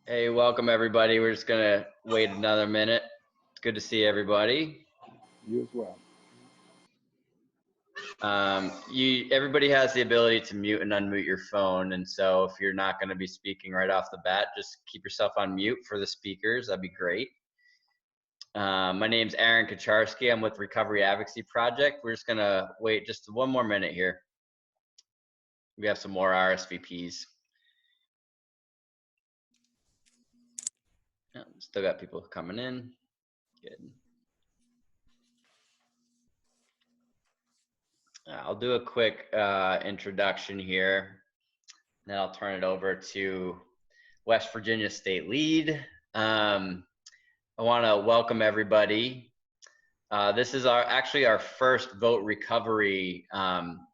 Hey, welcome everybody. We're just gonna wait another minute. It's good to see everybody. You as well. Everybody has the ability to mute and unmute your phone, and so if you're not going to be speaking right off the bat, just keep yourself on mute for the speakers. That'd be great. My name's Aaron Kacharski. I'm with Recovery Advocacy Project. We're just gonna wait just one more minute here. We have some more RSVPs. Still got people coming in. Good. I'll do a quick introduction here, then I'll turn it over to West Virginia State Lead. I want to welcome everybody. This is actually our first vote recovery town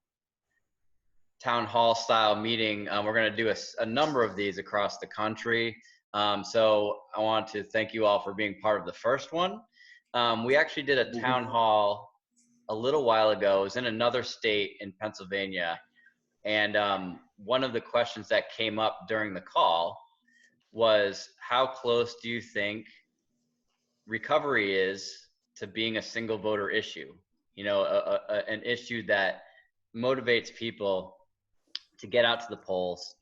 hall style meeting. We're going to do a number of these across the country. So I want to thank you all for being part of the first one. We actually did a town hall a little while ago. It was in another state in Pennsylvania. And one of the questions that came up during the call was, how close do you think recovery is to being a single voter issue? You know, an issue that motivates people to get out to the polls,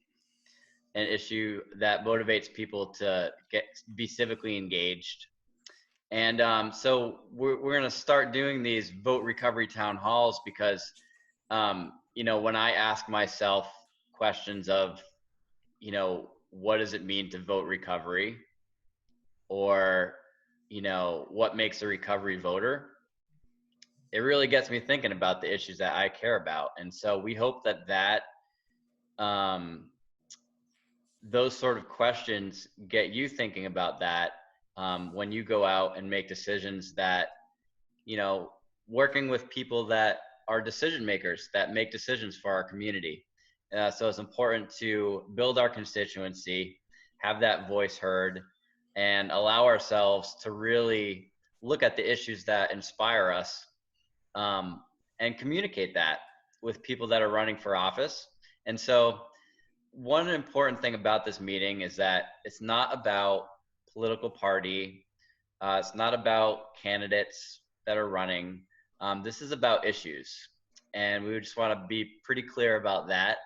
an issue that motivates people to be civically engaged. And so we're going to start doing these vote recovery town halls because, you know, when I ask myself questions of, you know, what does it mean to vote recovery? Or, you know, what makes a recovery voter? It really gets me thinking about the issues that I care about. And so we hope that those sort of questions get you thinking about that when you go out and make decisions that, you know, working with people that are decision makers, that make decisions for our community. So it's important to build our constituency, have that voice heard, and allow ourselves to really look at the issues that inspire us, and communicate that with people that are running for office. And so one important thing about this meeting is that it's not about political party. It's not about candidates that are running. This is about issues. And we just want to be pretty clear about that.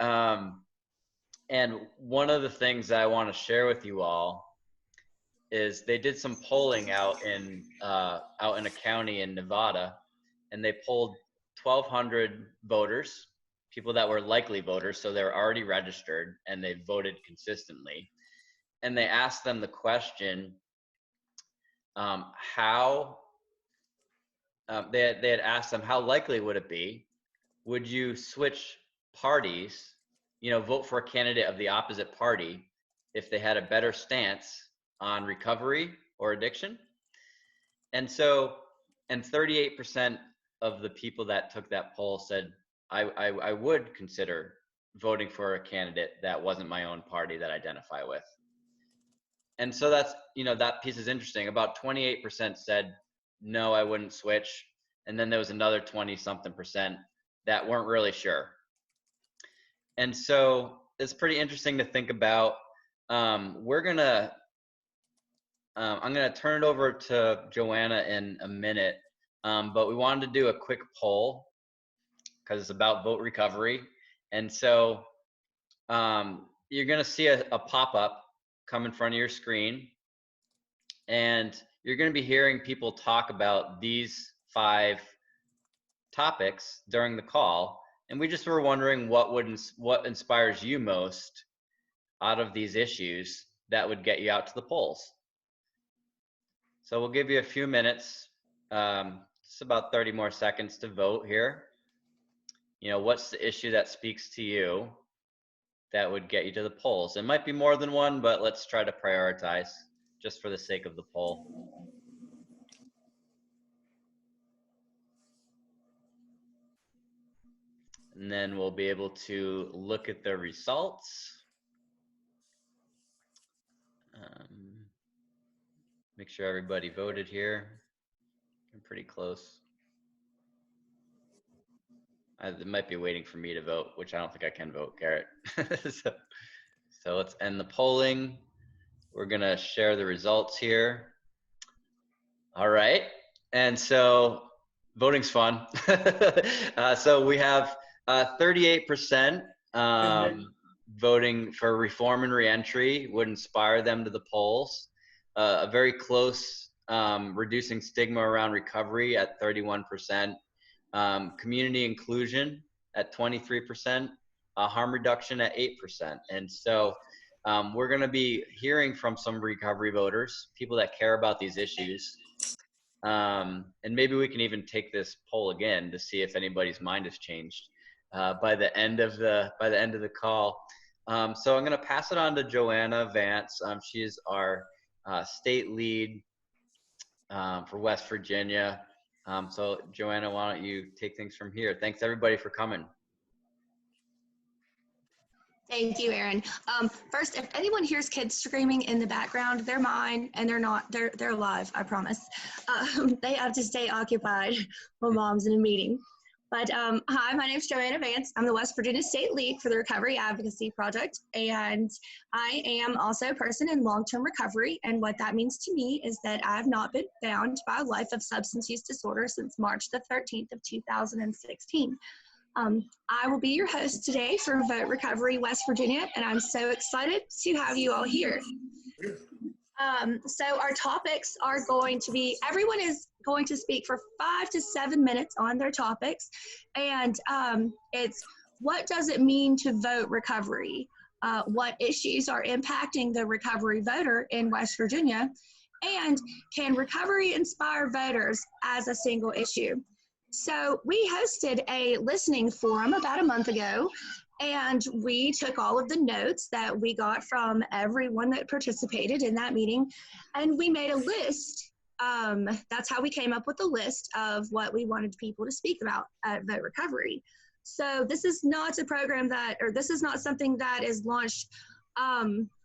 And one of the things that I want to share with you all is they did some polling out in a county in Nevada, and they polled 1,200 voters, people that were likely voters, so they're already registered and they voted consistently. And they asked them the question, they had asked them, how likely would it be? Would you switch parties, you know, vote for a candidate of the opposite party if they had a better stance on recovery or addiction? And so, and 38% of the people that took that poll said, I would consider voting for a candidate that wasn't my own party that I identify with. And so that's, you know, that piece is interesting. About 28% said, no, I wouldn't switch. And then there was another 20-something% that weren't really sure. And so it's pretty interesting to think about. I'm gonna turn it over to Joanna in a minute, but we wanted to do a quick poll because it's about vote recovery. And so you're gonna see a pop-up come in front of your screen, and you're gonna be hearing people talk about these 5 topics during the call. And we just were wondering what inspires you most out of these issues that would get you out to the polls. So we'll give you a few minutes, just about 30 more seconds to vote here. You know, what's the issue that speaks to you that would get you to the polls? It might be more than one, but let's try to prioritize just for the sake of the poll. And then we'll be able to look at the results. Make sure everybody voted here. I'm pretty close. It might be waiting for me to vote, which I don't think I can vote, Garrett. So let's end the polling. We're gonna share the results here. All right, and so voting's fun. So we have 38% voting for reform and reentry would inspire them to the polls. A very close reducing stigma around recovery at 31%. Community inclusion at 23%. Harm reduction at 8%. And so we're going to be hearing from some recovery voters, people that care about these issues. And maybe we can even take this poll again to see if anybody's mind has changed by the end of the call. So I'm going to pass it on to Joanna Vance. She is our state lead for West Virginia. So Joanna, why don't you take things from here? Thanks everybody for coming. Thank you, Aaron. First, if anyone hears kids screaming in the background, they're mine, and they're alive, I promise. They have to stay occupied while mom's in a meeting. But hi, my name is Joanna Vance. I'm the West Virginia State Lead for the Recovery Advocacy Project, and I am also a person in long-term recovery. And what that means to me is that I have not been bound by a life of substance use disorder since March the 13th of 2016. I will be your host today for Vote Recovery West Virginia, and I'm so excited to have you all here. So our topics are going to be, everyone is going to speak for 5 to 7 minutes on their topics, and it's what does it mean to vote recovery? What issues are impacting the recovery voter in West Virginia? And can recovery inspire voters as a single issue? So we hosted a listening forum about a month ago, and we took all of the notes that we got from everyone that participated in that meeting, and we made a list. That's how we came up with a list of what we wanted people to speak about at Vote Recovery. So this is not a program that, or this is not something that is launched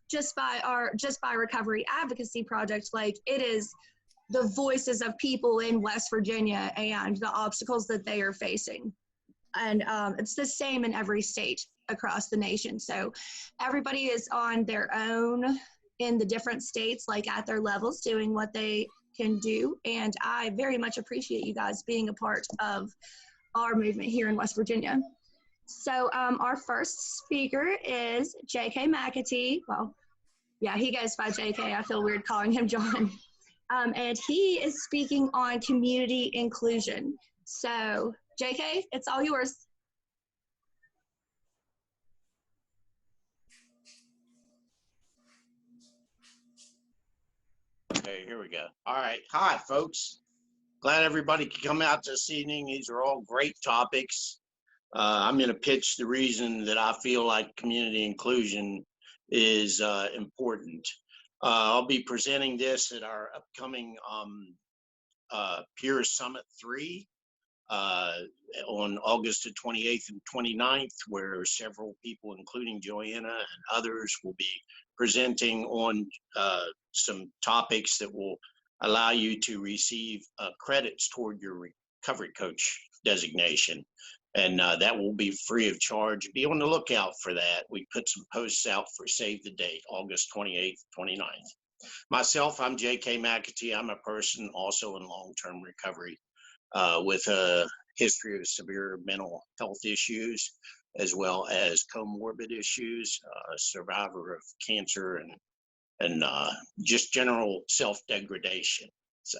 just by Recovery Advocacy Project. Like, it is the voices of people in West Virginia and the obstacles that they are facing. And it's the same in every state across the nation. So everybody is on their own in the different states, like at their levels, doing what they can do. And I very much appreciate you guys being a part of our movement here in West Virginia. So our first speaker is J.K. McAtee. Well, yeah, he goes by J.K. I feel weird calling him John. And he is speaking on community inclusion. So, JK, it's all yours. Okay, here we go. All right. Hi, folks. Glad everybody could come out this evening. These are all great topics. I'm going to pitch the reason that I feel like community inclusion is important. I'll be presenting this at our upcoming Peer Summit 3 on August the 28th and 29th, where several people, including Joanna and others, will be presenting on some topics that will allow you to receive credits toward your recovery coach designation. And that will be free of charge. Be on the lookout for that. We put some posts out for save the date, August 28th, 29th. Myself, I'm J.K. McAtee. I'm a person also in long-term recovery with a history of severe mental health issues, as well as comorbid issues, survivor of cancer and just general self-degradation. So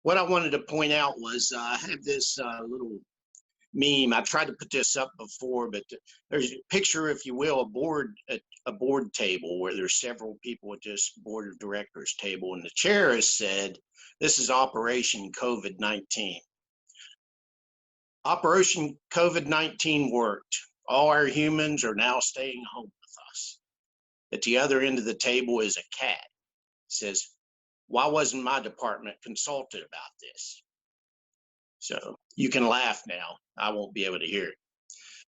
what I wanted to point out was I have this little meme. I tried to put this up before, but there's a picture, if you will, a board table where there's several people at this board of directors table, and the chair has said, "This is Operation COVID-19." Operation COVID-19 worked. All our humans are now staying home with us. At the other end of the table is a cat. It says, "Why wasn't my department consulted about this?" So you can laugh now. I won't be able to hear it.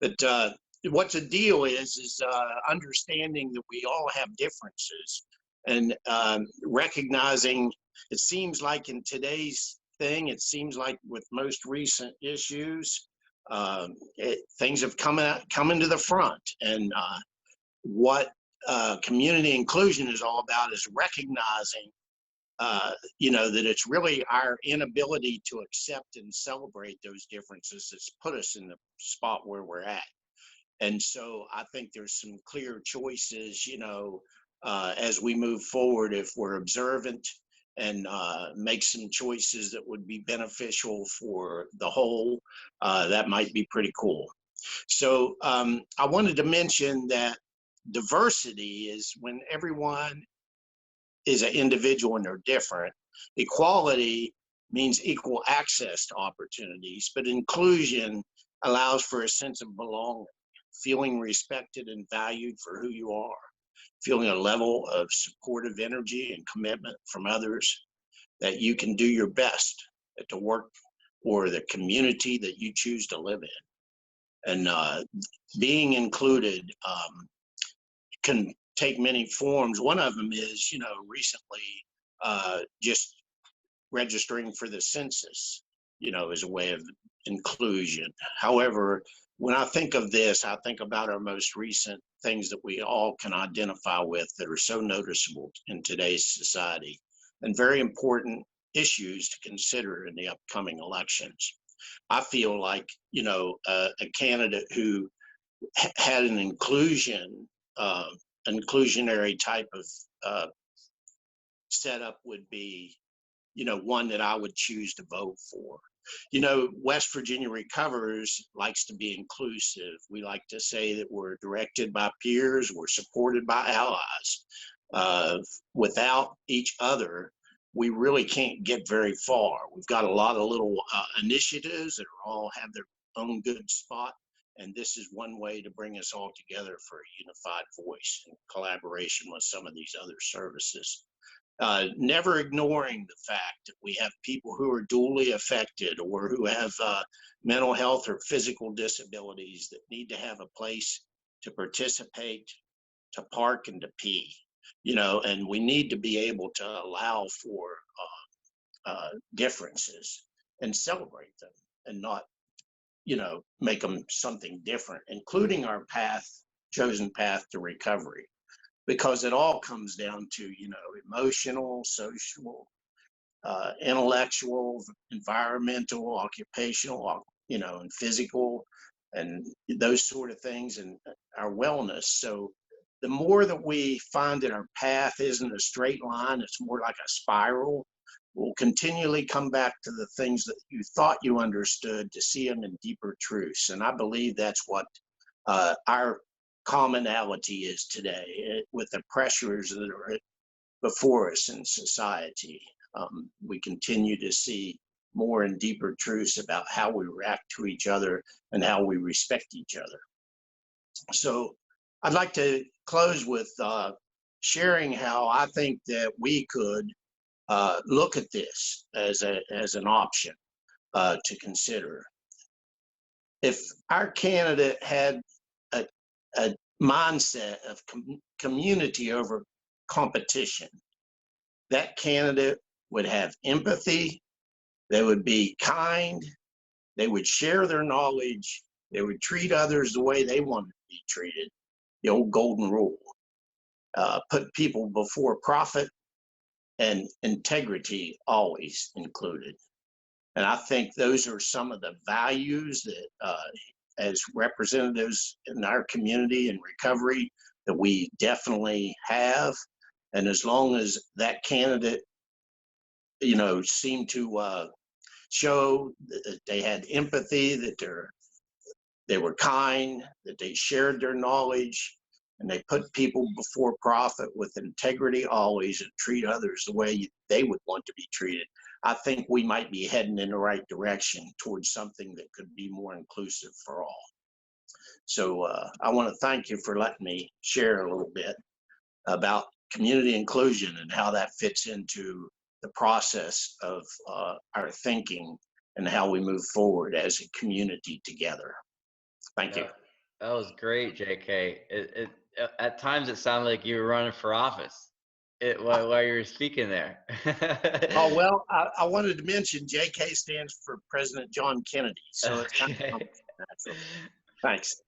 But what the deal is understanding that we all have differences and recognizing, it seems like in today's thing, it seems like with most recent issues, things have come into the front. And what community inclusion is all about is recognizing, that it's really our inability to accept and celebrate those differences that's put us in the spot where we're at. And so I think there's some clear choices, as we move forward, if we're observant and make some choices that would be beneficial for the whole, that might be pretty cool. So I wanted to mention that diversity is when everyone is an individual and they're different. Equality means equal access to opportunities, but inclusion allows for a sense of belonging, feeling respected and valued for who you are, feeling a level of supportive energy and commitment from others that you can do your best at the work or the community that you choose to live in. And being included can take many forms. One of them is, recently just registering for the census, as a way of inclusion. However, when I think of this, I think about our most recent things that we all can identify with that are so noticeable in today's society and very important issues to consider in the upcoming elections. I feel like, a candidate who had an inclusionary type of setup would be, one that I would choose to vote for. West Virginia Recovers likes to be inclusive. We like to say that we're directed by peers, we're supported by allies. Without each other, we really can't get very far. We've got a lot of little initiatives that all have their own good spot. And this is one way to bring us all together for a unified voice in collaboration with some of these other services. Never ignoring the fact that we have people who are dually affected or who have mental health or physical disabilities that need to have a place to participate, to park, and to pee. And we need to be able to allow for differences and celebrate them and not, make them something different, including our chosen path to recovery. Because it all comes down to, emotional, social, intellectual, environmental, occupational, and physical, and those sort of things, and our wellness. So the more that we find that our path isn't a straight line, it's more like a spiral, we'll continually come back to the things that you thought you understood to see them in deeper truths. And I believe that's what our commonality is today with the pressures that are before us in society. We continue to see more and deeper truths about how we react to each other and how we respect each other. So I'd like to close with sharing how I think that we could look at this as an option to consider. If our candidate had a mindset of community over competition, that candidate would have empathy, they would be kind, they would share their knowledge, they would treat others the way they wanted to be treated, the old golden rule. Put people before profit, and integrity always included. And I think those are some of the values that as representatives in our community and recovery that we definitely have. And as long as that candidate, seemed to show that they had empathy, that they were kind, that they shared their knowledge, and they put people before profit with integrity always and treat others the way they would want to be treated, I think we might be heading in the right direction towards something that could be more inclusive for all. So I want to thank you for letting me share a little bit about community inclusion and how that fits into the process of our thinking and how we move forward as a community together. Thank you. That was great, JK. At times it sounded like you were running for office while you were speaking there. Oh, well, I wanted to mention JK stands for President John Kennedy, so it's kind of natural. Thanks.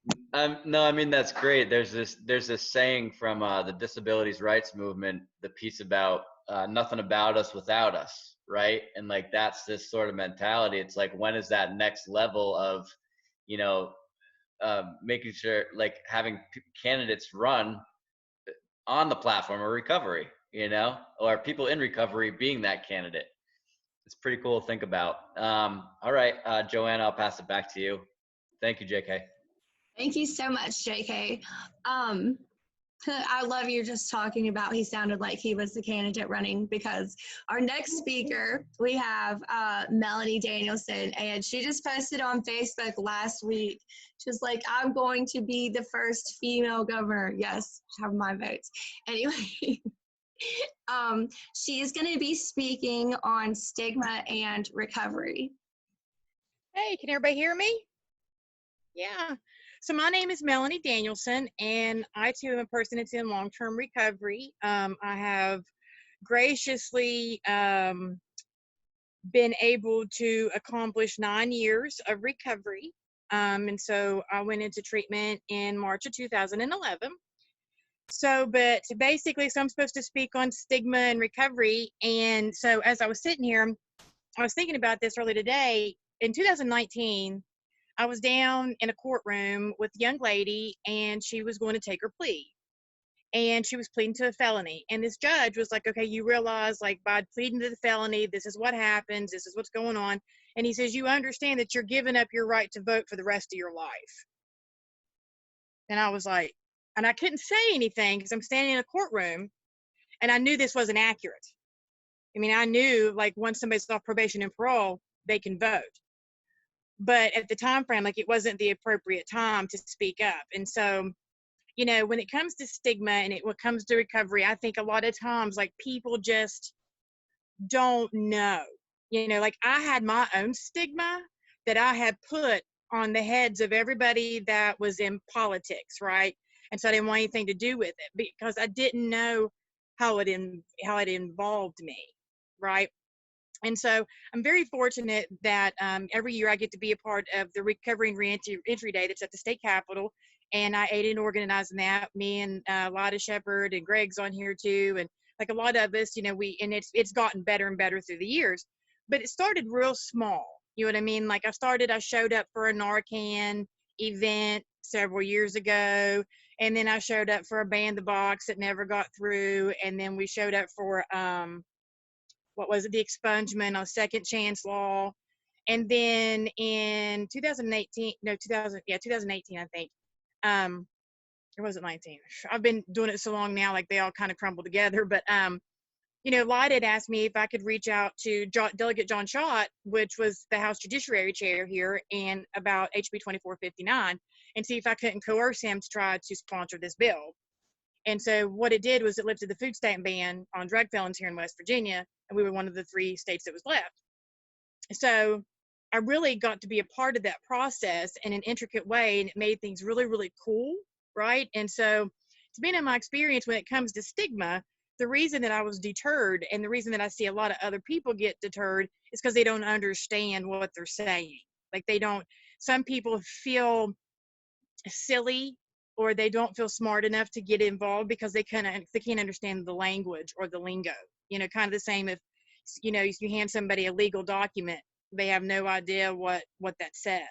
No, I mean, that's great. There's this saying from the disabilities rights movement, the piece about nothing about us without us, right? And like that's this sort of mentality. It's like, when is that next level of, you know, making sure, like having candidates run on the platform of recovery, you know, or people in recovery being that candidate. It's pretty cool to think about. All right, Joanna, I'll pass it back to you. Thank you, JK. Thank you so much, JK. I love you just talking about he sounded like he was the candidate running, because our next speaker, we have Melanie Danielson, and she just posted on Facebook last week. She was like, I'm going to be the first female governor. Yes, have my votes. Anyway, she is going to be speaking on stigma and recovery. Hey, can everybody hear me? Yeah. So my name is Melanie Danielson, and I too am a person that's in long-term recovery. I have graciously been able to accomplish 9 years of recovery. And so I went into treatment in March of 2011. But basically, so I'm supposed to speak on stigma and recovery. And so as I was sitting here, I was thinking about this earlier today. In 2019, I was down in a courtroom with a young lady, and she was going to take her plea. And she was pleading to a felony. And this judge was like, okay, you realize, like, by pleading to the felony, this is what happens, this is what's going on. And he says, you understand that you're giving up your right to vote for the rest of your life. And I was like, and I couldn't say anything because I'm standing in a courtroom, and I knew this wasn't accurate. I mean, I knew, like, once somebody's off probation and parole, they can vote. But at the time frame, like, it wasn't the appropriate time to speak up. And so, you know, when it comes to stigma and when it comes to recovery, I think a lot of times, like, people just don't know. You know, like, I had my own stigma that I had put on the heads of everybody that was in politics, right? And so I didn't want anything to do with it because I didn't know how it involved me, right? And so I'm very fortunate that every year I get to be a part of the Recovery and Reentry Day that's at the state capitol. And I aided in organizing that. Me and Lida Shepherd and Greg's on here too. And like a lot of us, you know, it's gotten better and better through the years. But it started real small. You know what I mean? Like I showed up for a Narcan event several years ago. And then I showed up for a Ban the Box that never got through. And then we showed up for the expungement on second chance law. And then in 2018, I think, or was it 19? I've been doing it so long now, like they all kind of crumble together. But, you know, Lyda had asked me if I could reach out to Delegate John Schott, which was the House Judiciary Chair here, and about HB 2459, and see if I couldn't coerce him to try to sponsor this bill. And so what it did was it lifted the food stamp ban on drug felons here in West Virginia, and we were one of the 3 states that was left. So I really got to be a part of that process in an intricate way, and it made things really, really cool, right? And so it's been in my experience when it comes to stigma, the reason that I was deterred and the reason that I see a lot of other people get deterred is because they don't understand what they're saying. Like some people feel silly, or they don't feel smart enough to get involved because they can't understand the language or the lingo. You know, kind of the same if, you know, you hand somebody a legal document, they have no idea what that says.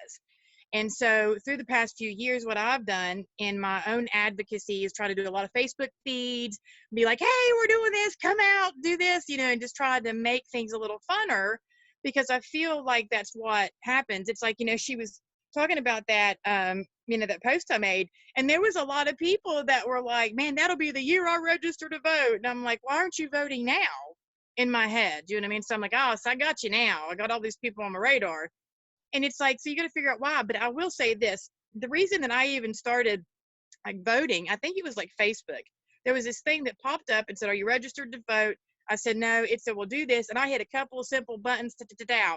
And so through the past few years, what I've done in my own advocacy is try to do a lot of Facebook feeds, be like, hey, we're doing this, come out, do this, you know, and just try to make things a little funner, because I feel like that's what happens. It's like, you know, she was talking about that, you know, that post I made, and there was a lot of people that were like, man, that'll be the year I register to vote. And I'm like, why aren't you voting now? In my head, you know what I mean? So I'm like, oh, so I got you now. I got all these people on my radar. And it's like, so you got to figure out why. But I will say this, the reason that I even started like voting, I think it was like Facebook. There was this thing that popped up and said, are you registered to vote? I said, no. It said, well, do this. And I hit a couple of simple buttons, and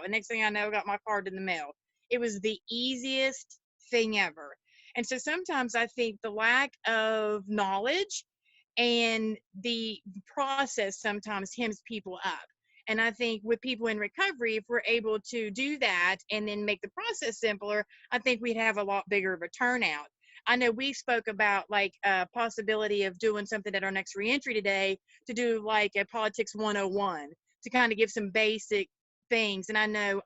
next thing I know, I got my card in the mail. It was the easiest thing ever. And so sometimes I think the lack of knowledge and the process sometimes hems people up. And I think with people in recovery, if we're able to do that and then make the process simpler, I think we'd have a lot bigger of a turnout. I know we spoke about like a possibility of doing something at our next reentry today, to do like a politics 101, to kind of give some basic things. And I know,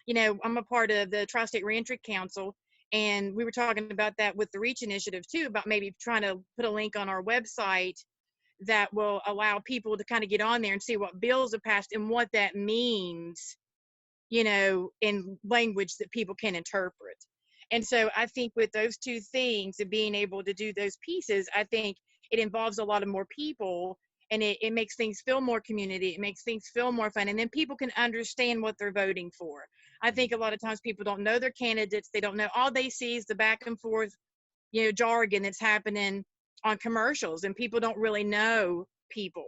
you know, I'm a part of the Tri-State Reentry Council, and we were talking about that with the Reach Initiative too, about maybe trying to put a link on our website that will allow people to kind of get on there and see what bills have passed and what that means, you know, in language that people can interpret. And so I think with those two things and being able to do those pieces, I think it involves a lot of more people, and it makes things feel more community. It makes things feel more fun. And then people can understand what they're voting for. I think a lot of times people don't know their candidates. They don't know. All they see is the back and forth, you know, jargon that's happening on commercials, and people don't really know people.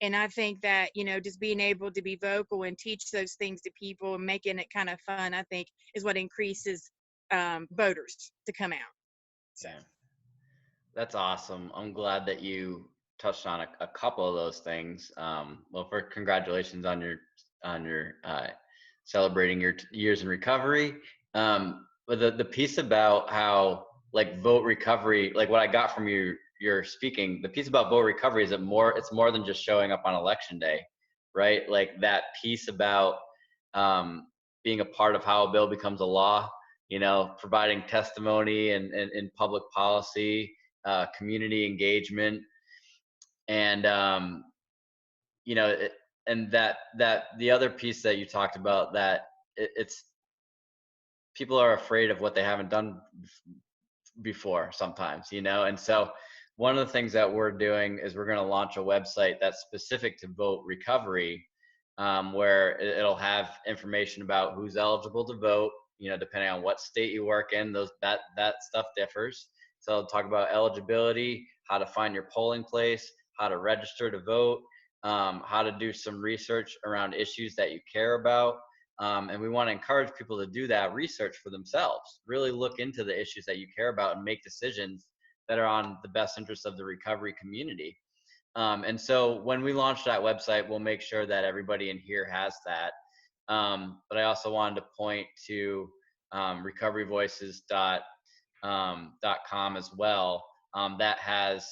And I think that, you know, just being able to be vocal and teach those things to people and making it kind of fun, I think is what increases voters to come out. So. Yeah. That's awesome. I'm glad that you touched on a couple of those things. Well, first, congratulations on your celebrating your years in recovery. But the piece about how like vote recovery, like what I got from your speaking, the piece about vote recovery is that it's more than just showing up on election day, right? Like that piece about being a part of how a bill becomes a law, you know, providing testimony and in public policy, community engagement, and you know, and that the other piece that you talked about, that it's people are afraid of what they haven't done before sometimes, you know. And so one of the things that we're doing is we're going to launch a website that's specific to vote recovery, where it'll have information about who's eligible to vote, you know, depending on what state you work in. That stuff differs. So I'll talk about eligibility, how to find your polling place, how to register to vote, how to do some research around issues that you care about. And we want to encourage people to do that research for themselves, really look into the issues that you care about and make decisions that are on the best interest of the recovery community. And so when we launch that website, we'll make sure that everybody in here has that. But I also wanted to point to recoveryvoices.com as well. That has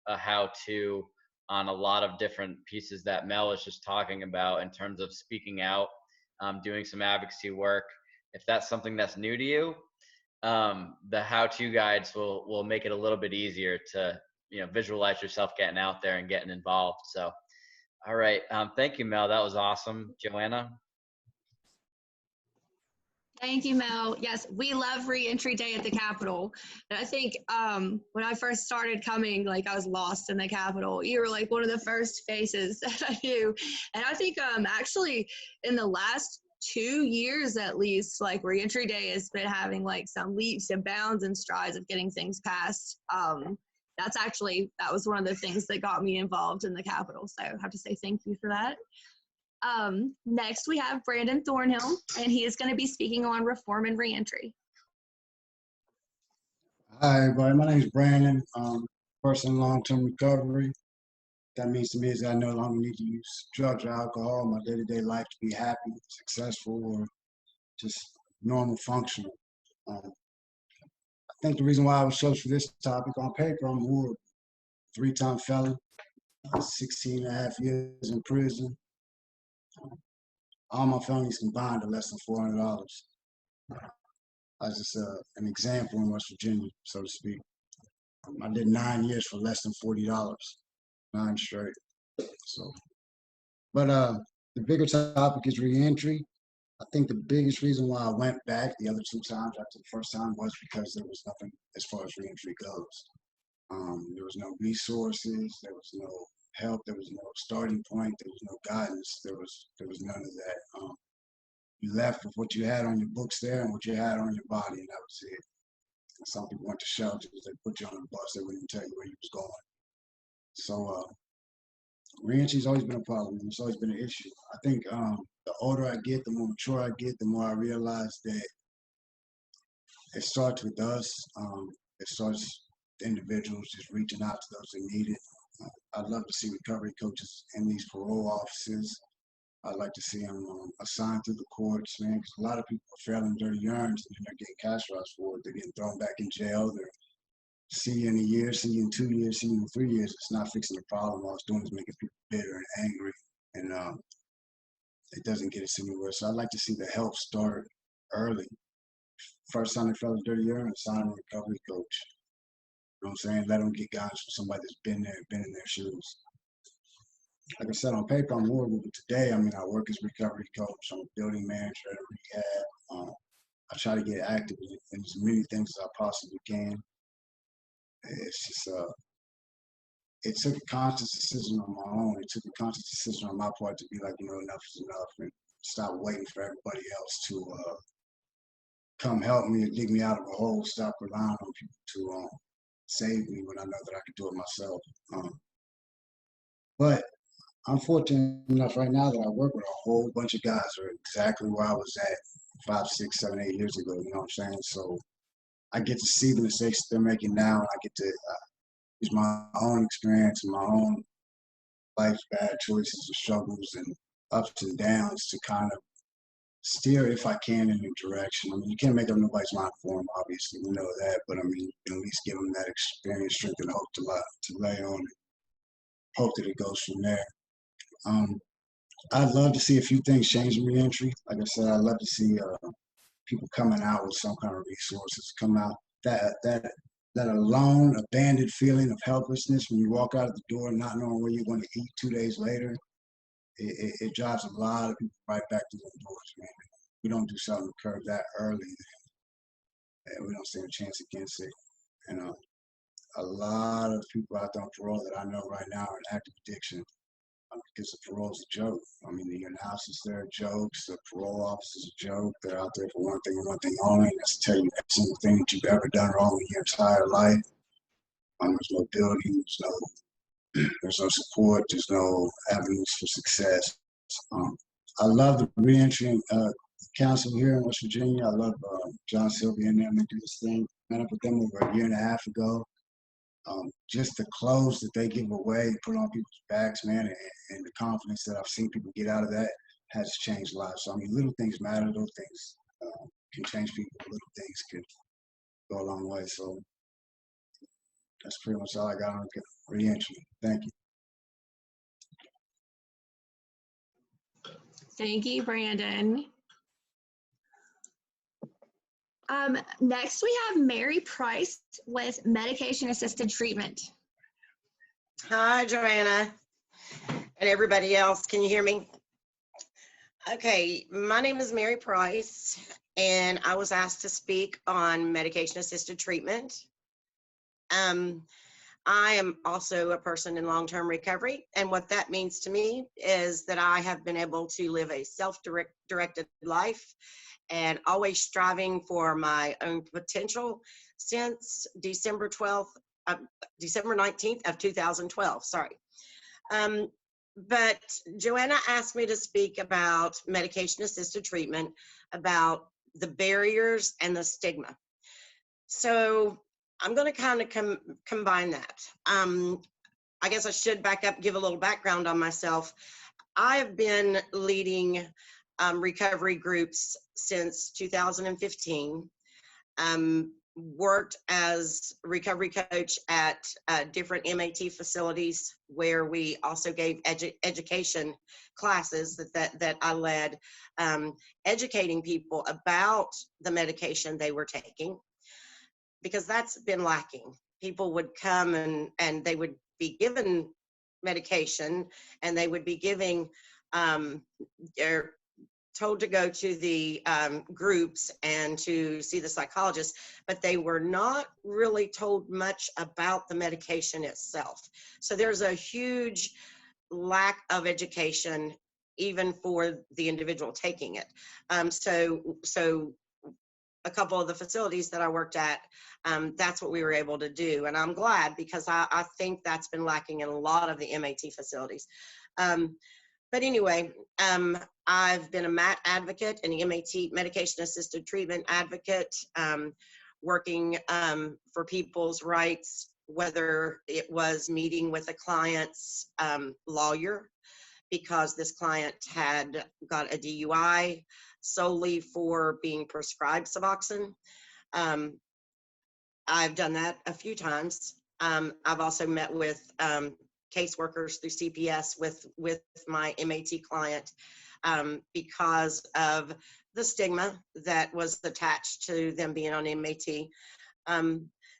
a how-to on a lot of different pieces that Mel was just talking about in terms of speaking out, doing some advocacy work. If that's something that's new to you, the how-to guides will make it a little bit easier to, you know, visualize yourself getting out there and getting involved. So, all right. Thank you, Mel. That was awesome. Joanna? Thank you, Mel. Yes, we love Reentry Day at the Capitol. And I think when I first started coming, like I was lost in the Capitol. You were like one of the first faces that I knew. And I think actually in the last 2 years at least, like Reentry Day has been having like some leaps and bounds and strides of getting things passed. That was one of the things that got me involved in the Capitol. So I have to say thank you for that. Next, we have Brandon Thornhill, and he is going to be speaking on reform and reentry. Hi, everybody. My name is Brandon. Person in long-term recovery. That means to me is that I no longer need to use drugs or alcohol in my day-to-day life to be happy, successful, or just normal functional. I think the reason why I was chosen for this topic, on paper, I'm a 3-time felon, 16 and a half years in prison. All my felonies combined are less than $400. As just an example in West Virginia, so to speak. I did 9 years for less than $40, 9 straight. So, but the bigger topic is reentry. I think the biggest reason why I went back the other 2 times after the first time was because there was nothing as far as reentry goes. There was no resources, there was no help, there was no starting point, there was no guidance, there was none of that. You left with what you had on your books there and what you had on your body, and that was it. And some people went to shelters, they put you on a bus, they wouldn't even tell you where you was going. So reentry's always been a problem. It's always been an issue. I think the older I get, the more mature I get, the more I realize that it starts with us. It starts with individuals just reaching out to those who need it. I'd love to see recovery coaches in these parole offices, I'd like to see them assigned through the courts, man, because a lot of people are failing dirty urns and they're getting cash routes for it. They're getting thrown back in jail. They're see you in a year, see you in 2 years, see you in 3 years. It's not fixing the problem. All it's doing is making people bitter and angry, and it doesn't get us anywhere. So I'd like to see the help start early. First time they fell a dirty urine, assign a recovery coach. You know what I'm saying? Let them get guidance from somebody that's been there, been in their shoes. Like I said, on paper, I'm horrible, but today, I mean, I work as a recovery coach. I'm a building manager at a rehab. I try to get active in as many things as I possibly can. It's just, it took a conscious decision on my own. It took a conscious decision on my part to be like, you know, enough is enough, and stop waiting for everybody else to come help me or dig me out of a hole. Stop relying on people to save me when I know that I can do it myself. But I'm fortunate enough right now that I work with a whole bunch of guys who are exactly where I was at 5, 6, 7, 8 years ago. You know what I'm saying? So I get to see the mistakes they're making now, and I get to use my own experience and my own life's bad choices and struggles and ups and downs to kind of steer, if I can, in a direction. I mean, you can't make up nobody's mind for them, obviously, we know that, but I mean, you can at least give them that experience, strength, and hope to lay on it. Hope that it goes from there. I'd love to see a few things change in reentry. Like I said, I'd love to see people coming out with some kind of resources, come out that alone, abandoned feeling of helplessness when you walk out of the door not knowing where you're going to eat 2 days later. It drives a lot of people right back to the doors, man. We don't do something to curb that early, we don't stand a chance against it. And a lot of people out there on parole that I know right now are in active addiction because the parole's a joke. I mean, the analysis there are jokes, the parole office is a joke. They're out there for one thing and one thing only, and that's to tell you every single thing that you've ever done wrong in your entire life. There's no building, there's no support, there's no avenues for success. I love the reentry council here in West Virginia. I love John Sylvia and them. They do this thing. Met up with them over a year and a half ago. Just the clothes that they give away, put on people's backs, man, and the confidence that I've seen people get out of that has changed lives. So I mean, little things matter. Little things can change people. Little things can go a long way. So that's pretty much all I got on reentry. Thank you. Thank you, Brandon. Next, we have Mary Price with medication-assisted treatment. Hi, Joanna, and everybody else. Can you hear me? Okay, my name is Mary Price, and I was asked to speak on medication-assisted treatment. I am also a person in long-term recovery, and what that means to me is that I have been able to live a self-directed life and always striving for my own potential since December 19th of 2012, sorry. But Joanna asked me to speak about medication-assisted treatment, about the barriers and the stigma. So I'm going to kind of combine that. I guess I should back up, give a little background on myself. I have been leading recovery groups since 2015. Worked as a recovery coach at different MAT facilities where we also gave education classes that I led, educating people about the medication they were taking, because that's been lacking. People would come and they would be given medication, and they would be giving they're told to go to the groups and to see the psychologist, but they were not really told much about the medication itself. So there's a huge lack of education even for the individual taking it. So a couple of the facilities that I worked at, that's what we were able to do. And I'm glad, because I think that's been lacking in a lot of the MAT facilities. But anyway, I've been a MAT advocate, an MAT, medication-assisted treatment advocate, working for people's rights, whether it was meeting with a client's lawyer, because this client had got a DUI solely for being prescribed Suboxone. I've done that a few times. I've also met with caseworkers through CPS with my MAT client because of the stigma that was attached to them being on MAT.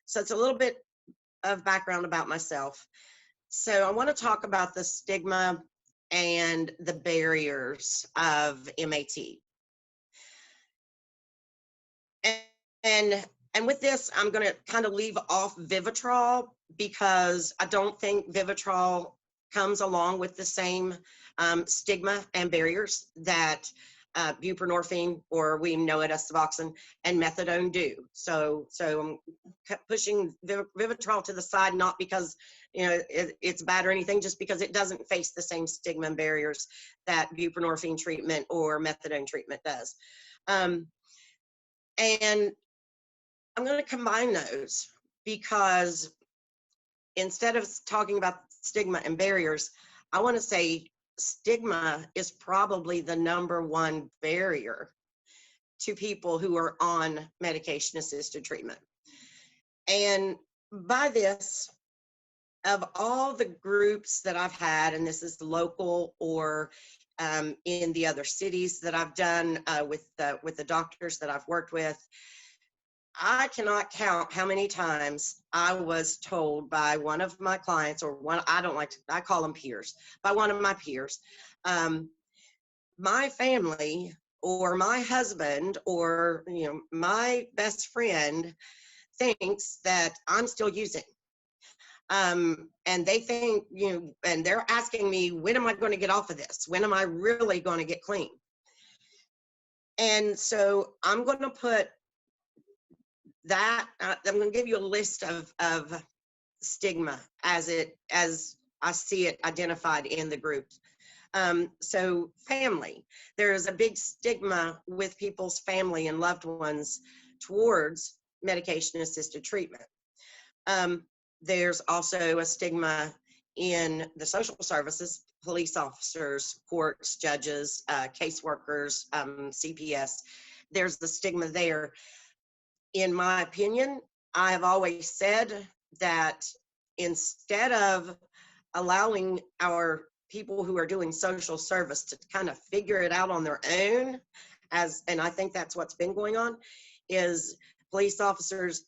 So it's a little bit of background about myself. So I want to talk about the stigma and the barriers of MAT. And with this, I'm going to kind of leave off Vivitrol because I don't think Vivitrol comes along with the same stigma and barriers that buprenorphine, or we know it as Suboxone, and methadone do. So I'm pushing Vivitrol to the side, not because it's bad or anything, just because it doesn't face the same stigma and barriers that buprenorphine treatment or methadone treatment does. And I'm going to combine those because instead of talking about stigma and barriers, I want to say stigma is probably the #1 barrier to people who are on medication-assisted treatment. And by this, of all the groups that I've had, and this is local or in the other cities that I've done with the doctors that I've worked with, I cannot count how many times I was told by one of my clients, or one, I call them peers, by one of my peers, my family or my husband or my best friend thinks that I'm still using. And they think, and they're asking me, when am I going to get off of this? When am I really going to get clean? And so I'm going to put that, I'm going to give you a list of stigma as I see it identified in the group. So family, there's a big stigma with people's family and loved ones towards medication-assisted treatment. There's also a stigma in the social services, police officers, courts, judges, caseworkers, CPS. There's the stigma there. In my opinion, I have always said that instead of allowing our people who are doing social service to kind of figure it out on their own, and I think that's what's been going on, is police officers.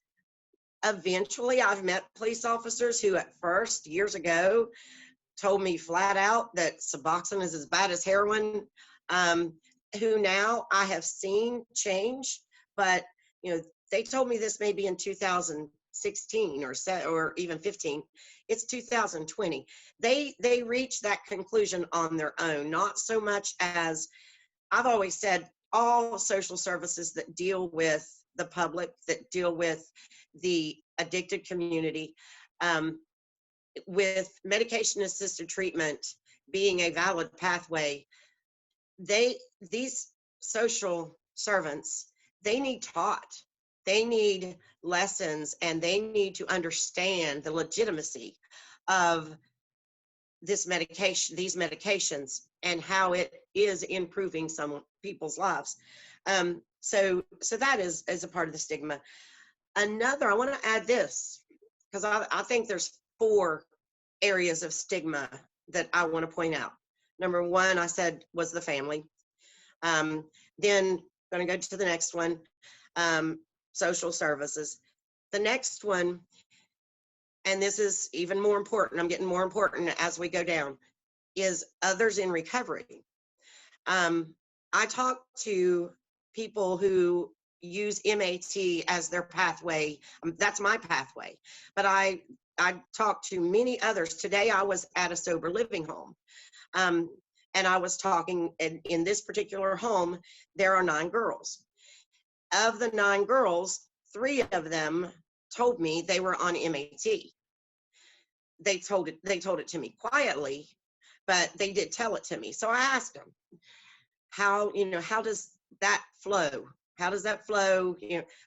Eventually, I've met police officers who at first, years ago, told me flat out that Suboxone is as bad as heroin, who now I have seen change, but they told me this maybe in 2016 or even 15. It's 2020. They reached that conclusion on their own, not so much as I've always said, all social services that deal with the public, that deal with the addicted community, with medication-assisted treatment being a valid pathway, these social servants, they need taught. They need lessons, and they need to understand the legitimacy of this medication, these medications, and how it is improving some people's lives. So that is a part of the stigma. Another, I want to add this, because I think there's 4 areas of stigma that I want to point out. #1, I said, was the family. Then going to go to the next one, social services. The next one, and this is even more important, I'm getting more important as we go down, is others in recovery. I talk to people who use MAT as their pathway. That's my pathway. But I talk to many others. Today I was at a sober living home. And I was talking, in this particular home, there are 9 girls. Of the 9 girls, 3 of them told me they were on MAT. They told it to me quietly, but they did tell it to me. So I asked them, how does that flow? How does that flow?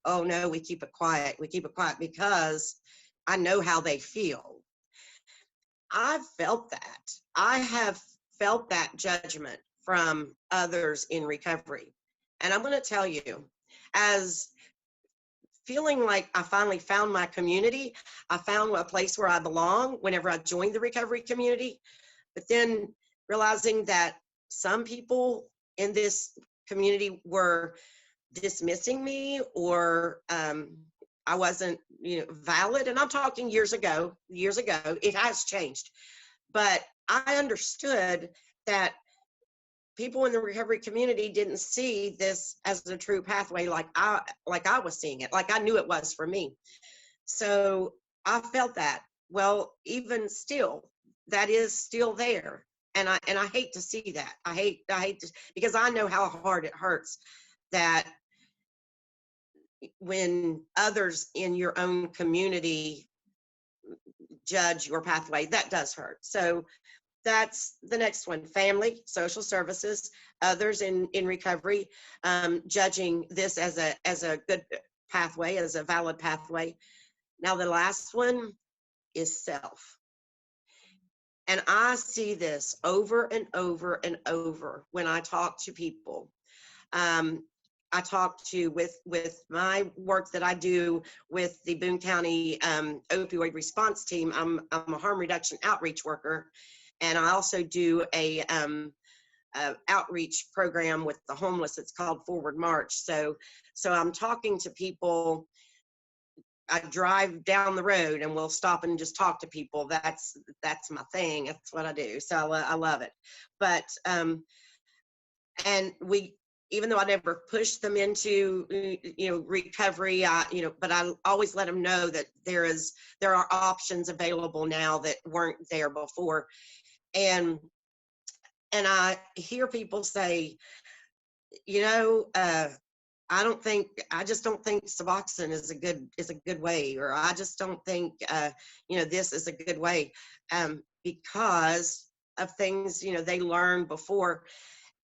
Oh no, we keep it quiet. We keep it quiet because I know how they feel. I've felt that. I have felt that judgment from others in recovery. And I'm going to tell you, as feeling like I finally found my community, I found a place where I belong whenever I joined the recovery community, but then realizing that some people in this community were dismissing me, or I wasn't, valid. And I'm talking years ago, it has changed. But I understood that people in the recovery community didn't see this as a true pathway like I was seeing it, like I knew it was for me. So I felt that. Well, even still, that is still there. And I hate to see that. I hate to, because I know how hard it hurts that when others in your own community judge your pathway, that does hurt. So that's the next one: family, social services, others in recovery, judging this as a good pathway, as a valid pathway. Now the last one is self. And I see this over and over and over when I talk to people. I talk to, with my work that I do with the Boone County opioid response team. I'm a harm reduction outreach worker, and I also do a outreach program with the homeless. It's called Forward March. So I'm talking to people. I drive down the road and we'll stop and just talk to people. That's my thing. That's what I do. So I love it. But and we, even though I never pushed them into recovery, but I always let them know that there are options available now that weren't there before. And I hear people say, I just don't think Suboxone is a good way, or I just don't think this is a good way, because of things they learned before.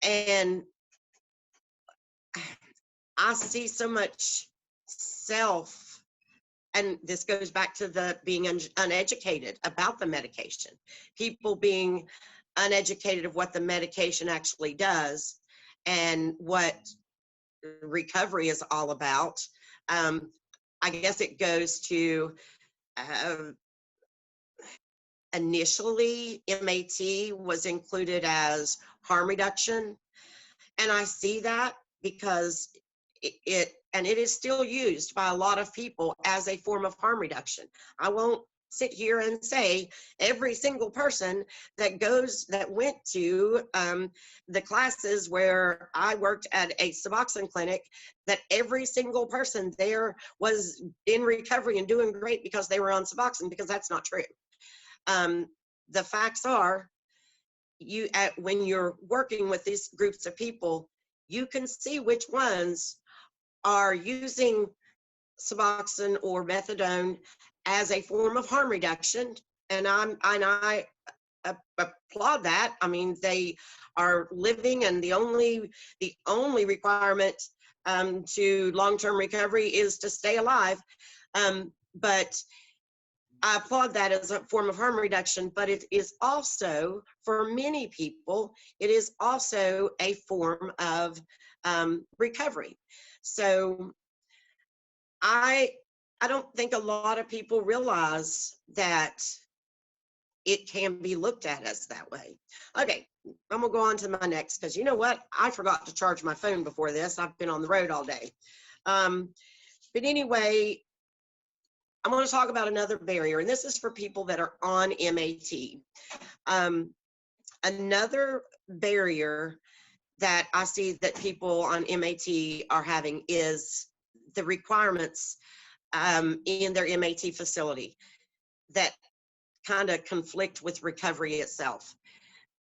And I see so much self, and this goes back to the being uneducated about the medication, people being uneducated of what the medication actually does and what recovery is all about. I guess it goes to initially MAT was included as harm reduction, and I see that because it is still used by a lot of people as a form of harm reduction. I won't sit here and say every single person that went to the classes where I worked at a Suboxone clinic, that every single person there was in recovery and doing great because they were on Suboxone, because that's not true. The facts are, when you're working with these groups of people, you can see which ones are using Suboxone or methadone as a form of harm reduction, and I applaud that. I mean, they are living, and the only requirement to long-term recovery is to stay alive. But I applaud that as a form of harm reduction, but it is also, for many people, it is also a form of recovery. So I don't think a lot of people realize that it can be looked at as that way. Okay, I'm gonna go on to my next, because you know what? I forgot to charge my phone before this. I've been on the road all day. But anyway, I'm going to talk about another barrier, and this is for people that are on MAT. Another barrier that I see that people on MAT are having is the requirements in their MAT facility that kind of conflict with recovery itself.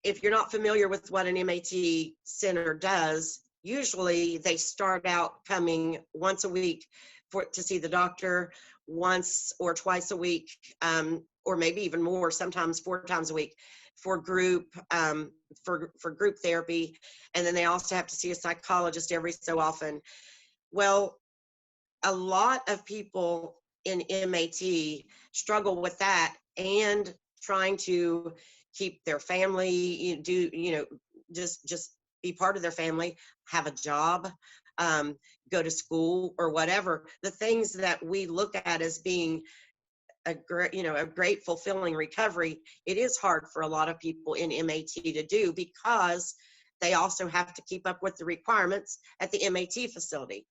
If you're not familiar with what an MAT center does, usually they start out coming once a week to see the doctor, once or twice a week, or maybe even more, sometimes 4 times a week, for group group therapy. And then they also have to see a psychologist every so often. Well, a lot of people in MAT struggle with that and trying to keep their family, just be part of their family, have a job, go to school or whatever. The things that we look at as being a great fulfilling recovery, it is hard for a lot of people in MAT to do because they also have to keep up with the requirements at the MAT facility.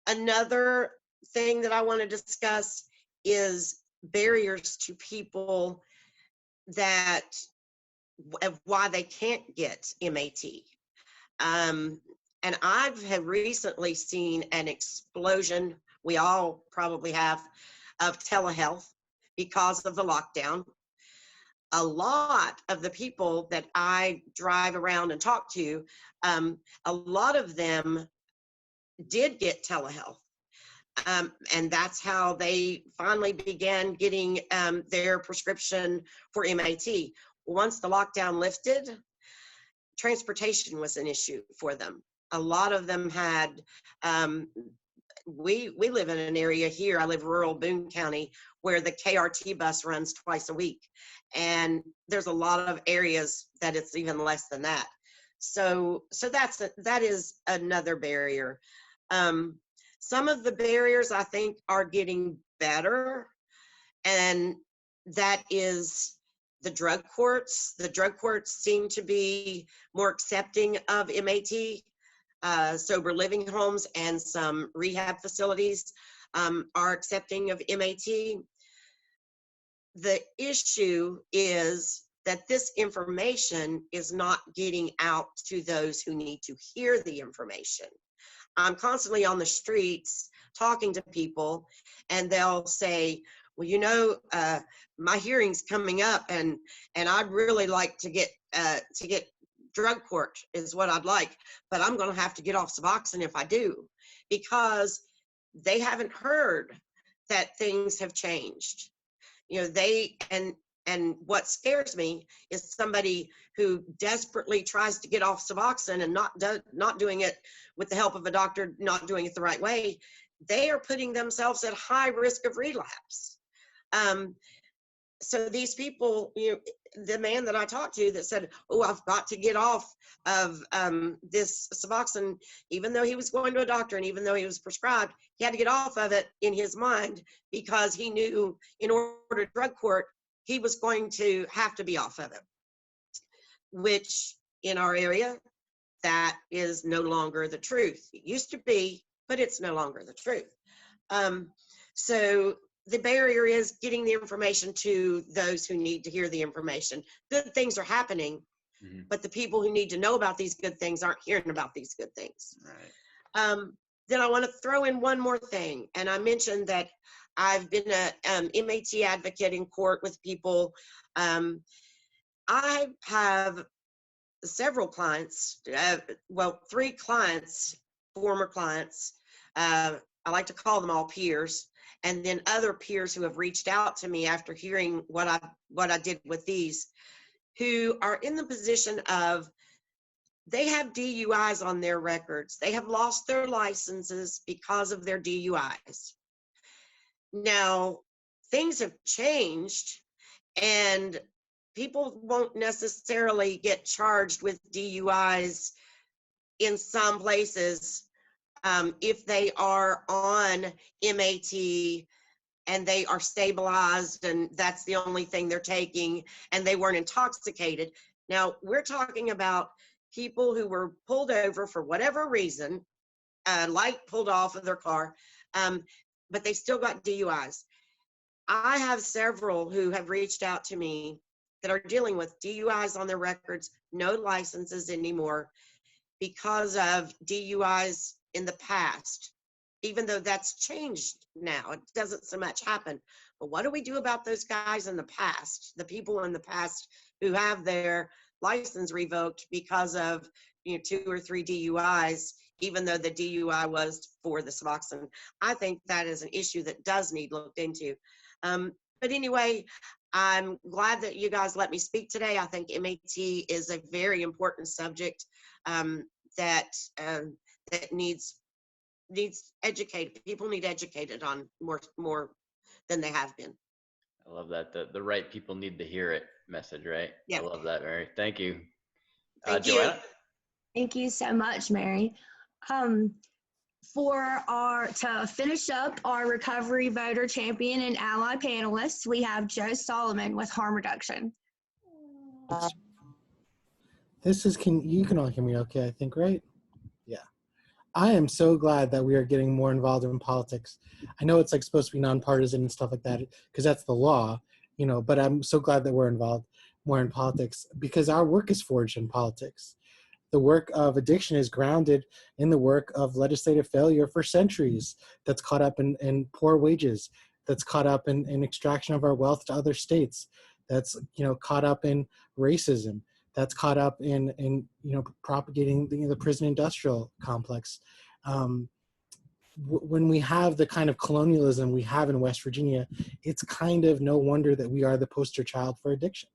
Another thing that I want to discuss is barriers to people that of why they can't get MAT. And have recently seen an explosion, we all probably have, of telehealth because of the lockdown. A lot of the people that I drive around and talk to, a lot of them did get telehealth. And that's how they finally began getting their prescription for MAT. Once the lockdown lifted, transportation was an issue for them. A lot of them had, we live in an area here, I live rural Boone County, where the KRT bus runs twice a week. And there's a lot of areas that it's even less than that. So that is another barrier. Some of the barriers I think are getting better, and that is the drug courts. The drug courts seem to be more accepting of MAT. Sober living homes and some rehab facilities are accepting of MAT. The issue is that this information is not getting out to those who need to hear the information. I'm constantly on the streets talking to people, and they'll say, well, my hearing's coming up, and I'd really like to get drug court is what I'd like, but I'm going to have to get off Suboxone if I do, because they haven't heard that things have changed. And what scares me is somebody who desperately tries to get off Suboxone and not doing it with the help of a doctor, not doing it the right way. They are putting themselves at high risk of relapse. So these people, the man that I talked to that said, oh, I've got to get off of this Suboxone, even though he was going to a doctor and even though he was prescribed, he had to get off of it in his mind because he knew in order to drug court, he was going to have to be off of it, which in our area, that is no longer the truth. It used to be, but it's no longer the truth. So the barrier is getting the information to those who need to hear the information. Good things are happening, but the people who need to know about these good things aren't hearing about these good things. Right. Then I want to throw in one more thing. And I mentioned that I've been a MAT advocate in court with people. I have several clients, 3 clients, former clients. I like to call them all peers. And then other peers who have reached out to me after hearing what I did with these, who are in the position of they have DUIs on their records. They have lost their licenses because of their DUIs. Now, things have changed, and people won't necessarily get charged with DUIs in some places if they are on MAT and they are stabilized and that's the only thing they're taking and they weren't intoxicated. Now, we're talking about people who were pulled over for whatever reason, light pulled off of their car, but they still got DUIs. I have several who have reached out to me that are dealing with DUIs on their records, no licenses anymore because of DUIs in the past, even though that's changed now. It doesn't so much happen. But what do we do about those guys in the past, the people in the past who have their license revoked because of 2 or 3 DUIs, even though the DUI was for the Suboxone? I think that is an issue that does need looked into. But anyway, I'm glad that you guys let me speak today. I think MAT is a very important subject that needs educated. People need educated on more than they have been. I love that. The right people need to hear it message, right? Yeah. I love that, Mary. Thank you. Thank you. Joanna? Thank you so much, Mary. To finish up our recovery voter champion and ally panelists, we have Joe Solomon with harm reduction. You can all hear me okay, I think, right? Yeah. I am so glad that we are getting more involved in politics. I know it's like supposed to be nonpartisan and stuff like that because that's the law, you know, but I'm so glad that we're involved more in politics because our work is forged in politics. The work of addiction is grounded in the work of legislative failure for centuries that's caught up in poor wages, that's caught up in extraction of our wealth to other states, that's, you know, caught up in racism, that's caught up in you know, propagating the prison industrial complex. When we have the kind of colonialism we have in West Virginia, it's kind of no wonder that we are the poster child for addiction.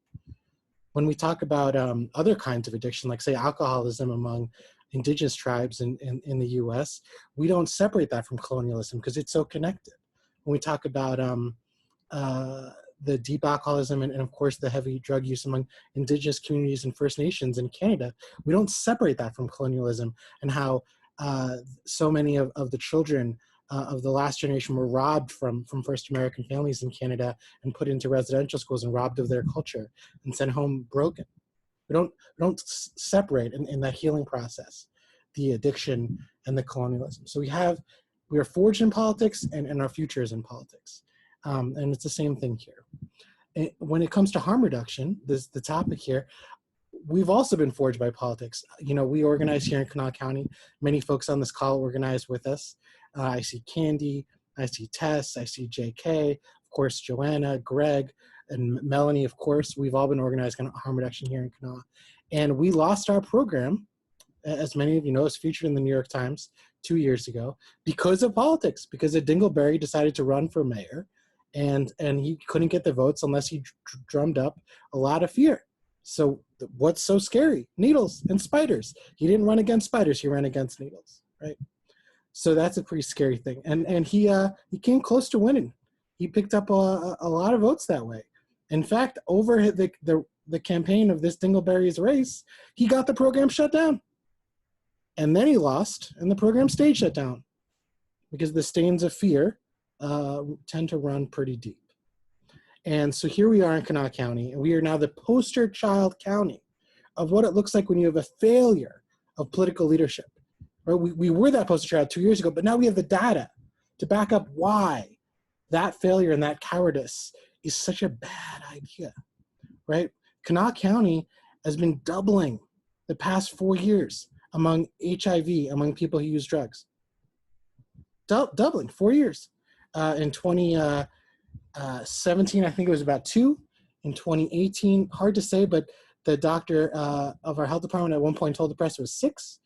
When we talk about other kinds of addiction, like say alcoholism among indigenous tribes in the US, we don't separate that from colonialism because it's so connected. When we talk about the deep alcoholism and of course the heavy drug use among indigenous communities and First Nations in Canada, we don't separate that from colonialism and how so many of the children of the last generation were robbed from First American families in Canada and put into residential schools and robbed of their culture and sent home broken. We don't separate in that healing process the addiction and the colonialism. So we are forged in politics and our future is in politics. And it's the same thing here. And when it comes to harm reduction, the topic here, we've also been forged by politics. You know, we organize here in Kanawha County. Many folks on this call organize with us. I see Candy, I see Tess, I see JK, of course, Joanna, Greg, and Melanie, of course. We've all been organizing harm reduction here in Kanawha. And we lost our program, as many of you know, is featured in the New York Times 2 years ago, because of politics, because a Dingleberry decided to run for mayor, and he couldn't get the votes unless he drummed up a lot of fear. So what's so scary? Needles and spiders. He didn't run against spiders, he ran against needles, right? So that's a pretty scary thing. And he came close to winning. He picked up a lot of votes that way. In fact, over the campaign of this Dingleberry's race, he got the program shut down. And then he lost, and the program stayed shut down because the stains of fear tend to run pretty deep. And so here we are in Kanawha County, and we are now the poster child county of what it looks like when you have a failure of political leadership. Right? We were that poster child 2 years ago, but now we have the data to back up why that failure and that cowardice is such a bad idea, right? Kanawha County has been doubling the past 4 years among HIV, among people who use drugs. Doubling, 4 years. In 2017, I think it was about 2. In 2018, hard to say, but the doctor of our health department at one point told the press it was 6.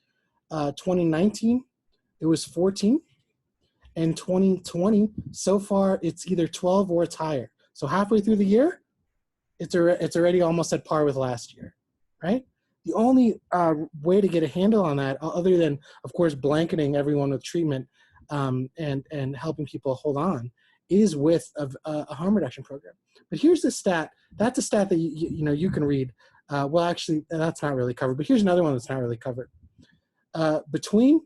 2019, it was 14. And 2020, so far, it's either 12 or it's higher. So halfway through the year, it's already almost at par with last year, right? The only way to get a handle on that, other than, of course, blanketing everyone with treatment and helping people hold on, is with a harm reduction program. But here's the stat. That's a stat that you can read. Well, actually, that's not really covered. But here's another one that's not really covered. Between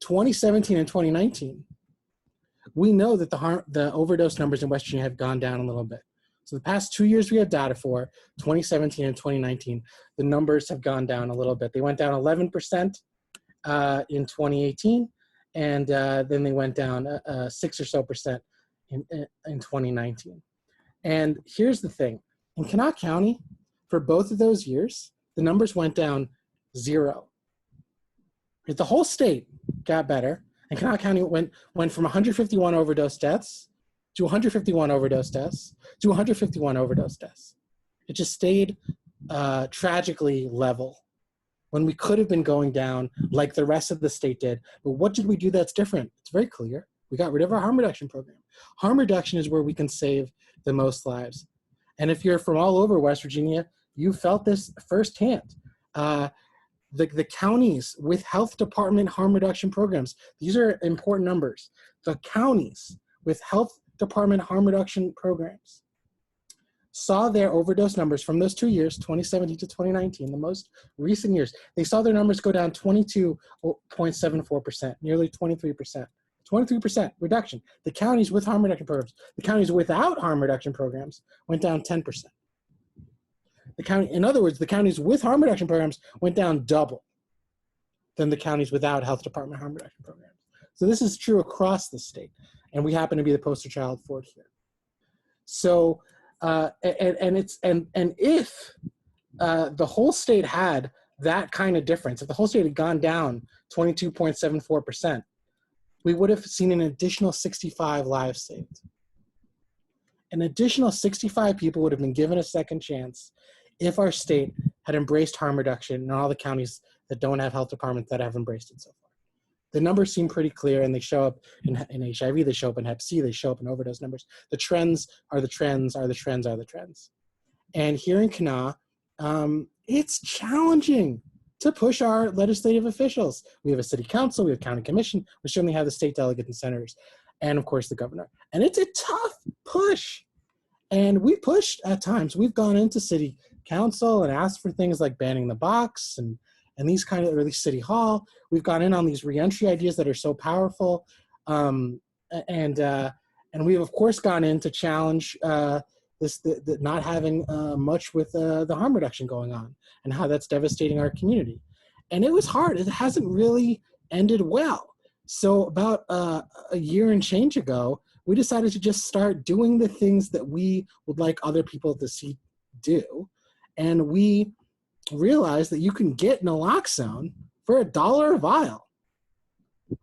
2017 and 2019, we know that the overdose numbers in West Virginia have gone down a little bit. So the past 2 years we have data for, 2017 and 2019, the numbers have gone down a little bit. They went down 11% in 2018, and then they went down 6 or so percent in 2019. And here's the thing. In Kanawha County, for both of those years, the numbers went down 0. The whole state got better, and Kanawha County went from 151 overdose deaths to 151 overdose deaths to 151 overdose deaths. It just stayed tragically level when we could have been going down like the rest of the state did. But what did we do that's different? It's very clear. We got rid of our harm reduction program. Harm reduction is where we can save the most lives. And if you're from all over West Virginia, you felt this firsthand. The counties with health department harm reduction programs, these are important numbers. The counties with health department harm reduction programs saw their overdose numbers from those 2 years, 2017 to 2019, the most recent years, they saw their numbers go down 22.74%, nearly 23%. 23% reduction. The counties with harm reduction programs. The counties without harm reduction programs went down 10%. In other words, the counties with harm reduction programs went down double than the counties without health department harm reduction programs. So this is true across the state, and we happen to be the poster child for it here. So, if the whole state had that kind of difference, if the whole state had gone down 22.74%, we would have seen an additional 65 lives saved. An additional 65 people would have been given a second chance if our state had embraced harm reduction in all the counties that don't have health departments that have embraced it so far. The numbers seem pretty clear, and they show up in HIV, they show up in Hep C, they show up in overdose numbers. The trends are the trends are the trends are the trends. And here in Kanawha, it's challenging to push our legislative officials. We have a city council, we have county commission, we certainly have the state delegates and senators, and of course the governor. And it's a tough push. And we pushed at times. We've gone into city council and asked for things like banning the box and these kind of, or at least city hall. We've gone in on these reentry ideas that are so powerful. And we've of course gone in to challenge the not having much with the harm reduction going on and how that's devastating our community. And it was hard. It hasn't really ended well. So about a year and change ago, we decided to just start doing the things that we would like other people to see do. And we realized that you can get naloxone for $1 a vial,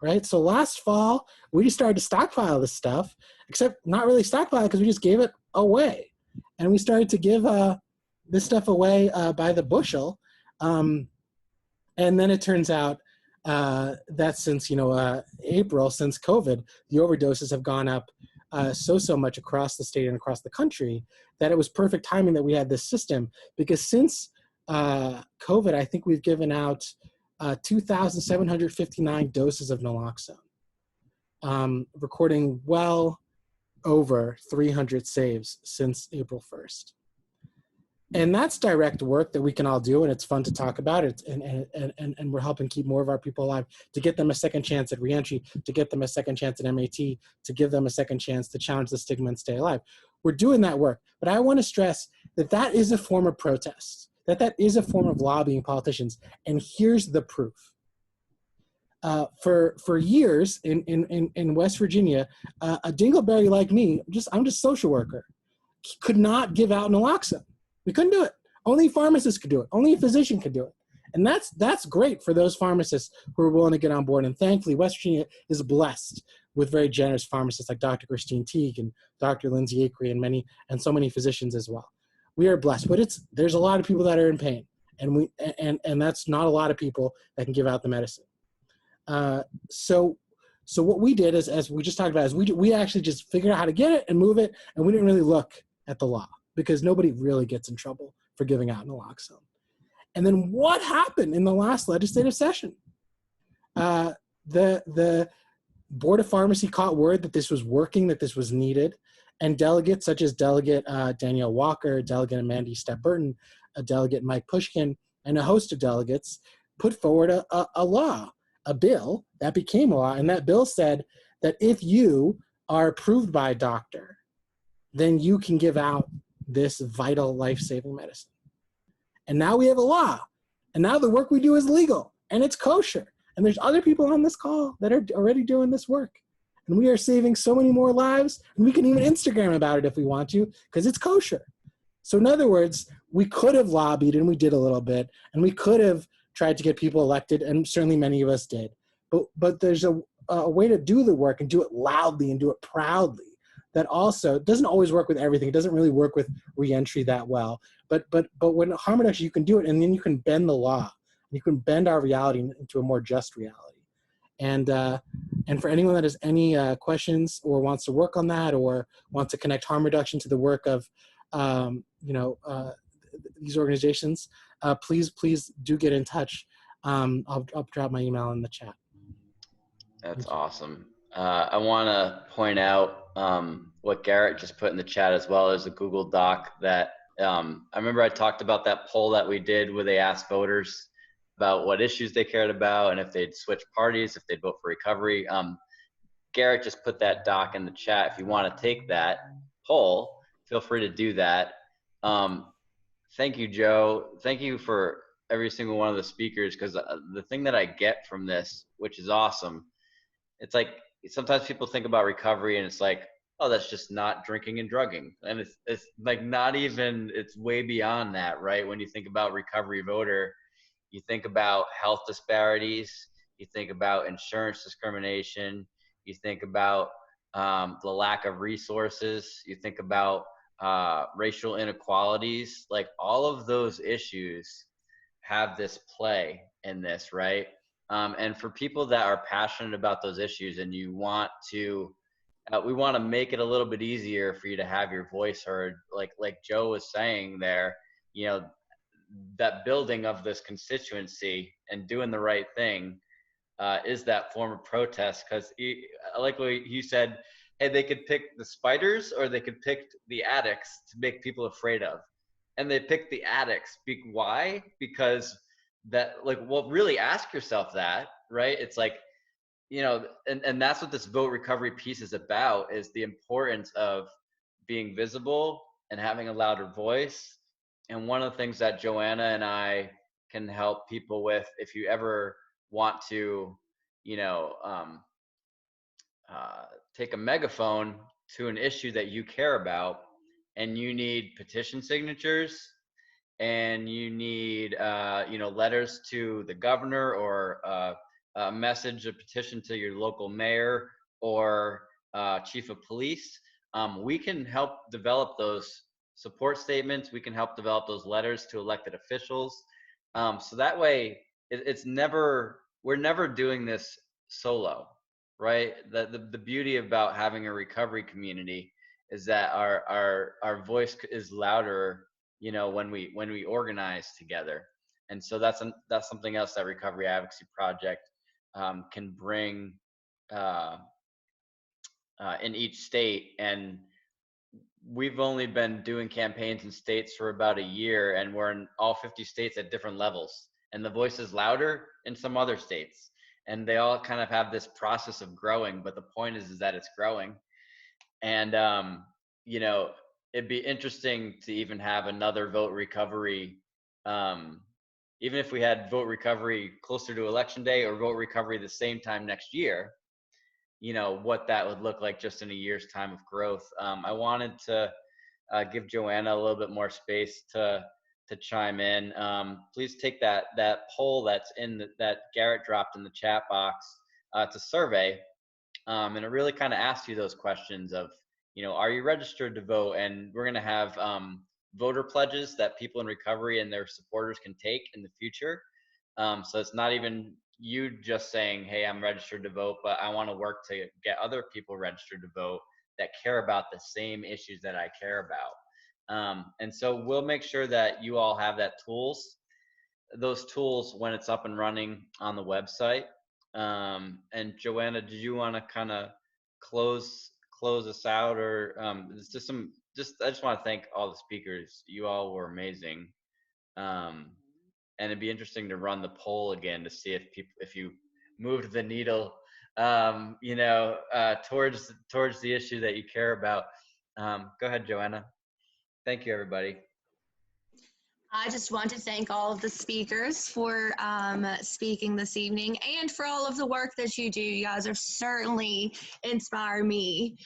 right? So last fall, we just started to stockpile this stuff, except not really stockpile because we just gave it away. And we started to give this stuff away by the bushel. And then it turns out that since, April, since COVID, the overdoses have gone up so much across the state and across the country that it was perfect timing that we had this system. Because since COVID, I think we've given out 2,759 doses of naloxone, recording well over 300 saves since April 1st. And that's direct work that we can all do, and it's fun to talk about it. And we're helping keep more of our people alive, to get them a second chance at reentry, to get them a second chance at MAT, to give them a second chance to challenge the stigma and stay alive. We're doing that work, but I want to stress that that is a form of protest, that is a form of lobbying politicians. And here's the proof. For years in West Virginia, a dingleberry like me, I'm just a social worker, could not give out naloxone. We couldn't do it. Only pharmacists could do it. Only a physician could do it. And that's great for those pharmacists who are willing to get on board. And thankfully, West Virginia is blessed with very generous pharmacists like Dr. Christine Teague and Dr. Lindsay Acree and so many physicians as well. We are blessed, but there's a lot of people that are in pain, and that's not a lot of people that can give out the medicine. So what we did is, as we just talked about, is we actually just figured out how to get it and move it, and we didn't really look at the law, because nobody really gets in trouble for giving out naloxone. And then what happened in the last legislative session? The Board of Pharmacy caught word that this was working, that this was needed, and delegates such as Delegate Danielle Walker, Delegate Amanda Stepp-Burton, Delegate Mike Pushkin, and a host of delegates put forward a law, a bill that became a law. And that bill said that if you are approved by a doctor, then you can give out this vital life-saving medicine. And now we have a law, and now the work we do is legal, and it's kosher. And there's other people on this call that are already doing this work. And we are saving so many more lives, and we can even Instagram about it if we want to, because it's kosher. So in other words, we could have lobbied, and we did a little bit, and we could have tried to get people elected, and certainly many of us did. But there's a way to do the work and do it loudly and do it proudly. That also doesn't always work with everything. It doesn't really work with reentry that well. But when harm reduction, you can do it, and then you can bend the law. You can bend our reality into a more just reality. And for anyone that has any questions or wants to work on that, or wants to connect harm reduction to the work of these organizations, please do get in touch. I'll drop my email in the chat. That's awesome. I want to point out what Garrett just put in the chat as well as a Google Doc that I remember I talked about that poll that we did where they asked voters about what issues they cared about and if they'd switch parties, if they'd vote for recovery. Garrett just put that doc in the chat. If you want to take that poll, feel free to do that. Thank you, Joe. Thank you for every single one of the speakers, because the thing that I get from this, which is awesome, it's like sometimes people think about recovery and it's like, oh, that's just not drinking and drugging. And it's like not even, it's way beyond that, right? When you think about recovery voter, you think about health disparities, you think about insurance discrimination, you think about the lack of resources, you think about racial inequalities, like all of those issues have this play in this, right? And for people that are passionate about those issues and you want to, we want to make it a little bit easier for you to have your voice heard, like Joe was saying there, you know, that building of this constituency and doing the right thing is that form of protest. Because I like what he said, hey, they could pick the spiders or they could pick the addicts to make people afraid of. And they picked the addicts. Why? Because that, like, well, really ask yourself that, right? It's like, you know, and that's what this vote recovery piece is about, is the importance of being visible and having a louder voice. And one of the things that Joanna and I can help people with, if you ever want to, you know, take a megaphone to an issue that you care about, and you need petition signatures, and you need, you know, letters to the governor, or a message, a petition to your local mayor or chief of police, we can help develop those support statements. We can help develop those letters to elected officials. So that way, it's never, we're never doing this solo, right? The beauty about having a recovery community is that our voice is louder, you know, when we organize together. And so that's something else that Recovery Advocacy Project can bring in each state. And we've only been doing campaigns in states for about a year, and we're in all 50 states at different levels. And the voice is louder in some other states. And they all kind of have this process of growing, but the point is that it's growing. And, you know, it'd be interesting to even have another vote recovery, even if we had vote recovery closer to election day or vote recovery the same time next year, you know, what that would look like just in a year's time of growth. I wanted to give Joanna a little bit more space to chime in. Please take that poll that's that Garrett dropped in the chat box to survey. And it really kind of asks you those questions of, you know, are you registered to vote? And we're going to have voter pledges that people in recovery and their supporters can take in the future. So it's not even you just saying, hey, I'm registered to vote, but I want to work to get other people registered to vote that care about the same issues that I care about. And so we'll make sure that you all have those tools when it's up and running on the website. And Joanna, did you want to kind of close us out, or it's just I just want to thank all the speakers. You all were amazing. And it'd be interesting to run the poll again to see if you moved the needle, you know, towards the issue that you care about. Go ahead, Joanna. Thank you, everybody. I just want to thank all of the speakers for speaking this evening, and for all of the work that you do. You guys are certainly inspire me.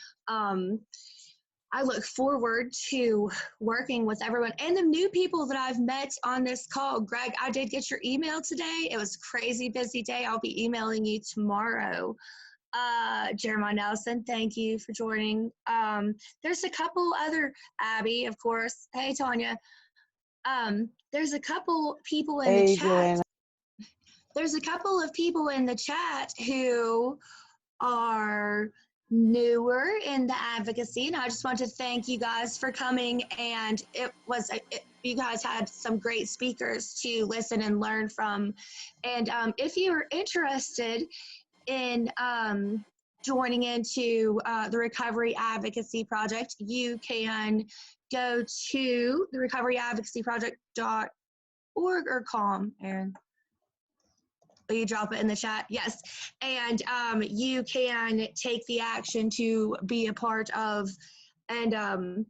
I look forward to working with everyone and the new people that I've met on this call. Greg, I did get your email today. It was a crazy busy day. I'll be emailing you tomorrow. Jeremiah Nelson, thank you for joining. There's a couple other, Abby, of course. Hey, Tanya. There's a couple people in the chat. Joanna. There's a couple of people in the chat who are newer in the advocacy, and I just want to thank you guys for coming. And you guys had some great speakers to listen and learn from. And if you're interested in joining into the Recovery Advocacy Project, you can go to the recoveryadvocacyproject.org or com, Aaron. Will you drop it in the chat? Yes. And you can take the action to be a part of, and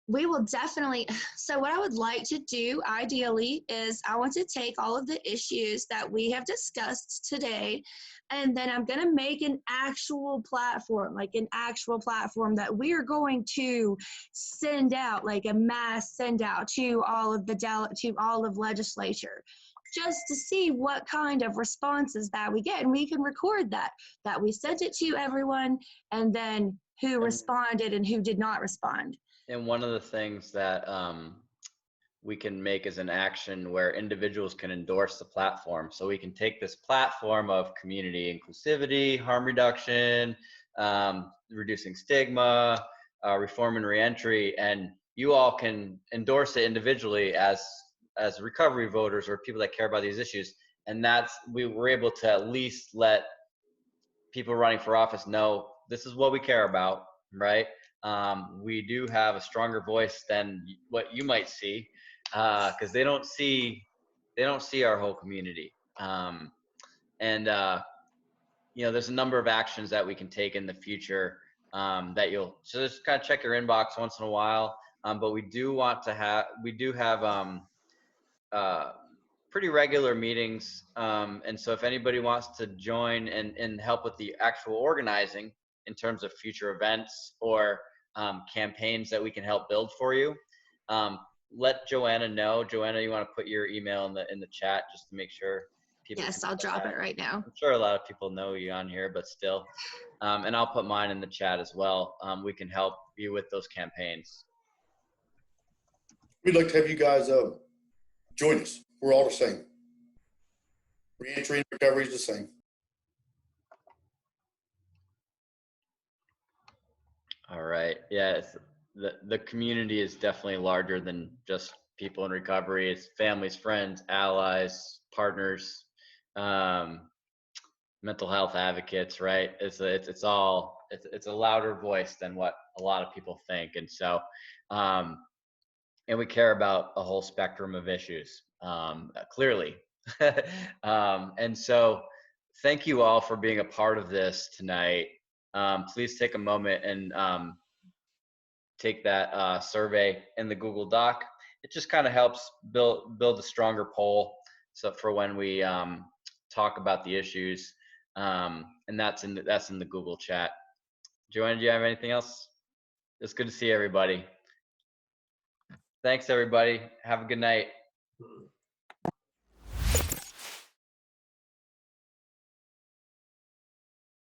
we will definitely, so what I would like to do ideally is I want to take all of the issues that we have discussed today, and then I'm going to make an actual platform, like an actual platform that we are going to send out, like a mass send out to all of to all of legislature, just to see what kind of responses that we get. And we can record that we sent it to everyone, and then who responded and who did not respond. And one of the things that we can make as an action where individuals can endorse the platform. So we can take this platform of community inclusivity, harm reduction, reducing stigma, reform and reentry, and you all can endorse it individually as recovery voters or people that care about these issues. And we were able to at least let people running for office know this is what we care about, right? We do have a stronger voice than what you might see, because they don't see our whole community. There's a number of actions that we can take in the future that so just kind of check your inbox once in a while. But we do have pretty regular meetings. And so if anybody wants to join and help with the actual organizing in terms of future events or campaigns that we can help build for you, let Joanna know. Joanna, you want to put your email in the chat just to make sure people. Yes, I'll drop it right now. I'm sure a lot of people know you on here, but still. And I'll put mine in the chat as well. We can help you with those campaigns. We'd like to have you guys join us. We're all the same. Reentry and recovery is the same. All right. Yeah, the community is definitely larger than just people in recovery. It's families, friends, allies, partners, mental health advocates, right? It's a louder voice than what a lot of people think. And so, and we care about a whole spectrum of issues, clearly. And so thank you all for being a part of this tonight. Please take a moment and take that survey in the Google Doc. It just kind of helps build a stronger poll, so for when we talk about the issues, and that's in the Google chat. Joanna, do you have anything else? It's good to see everybody. Thanks, everybody. Have a good night.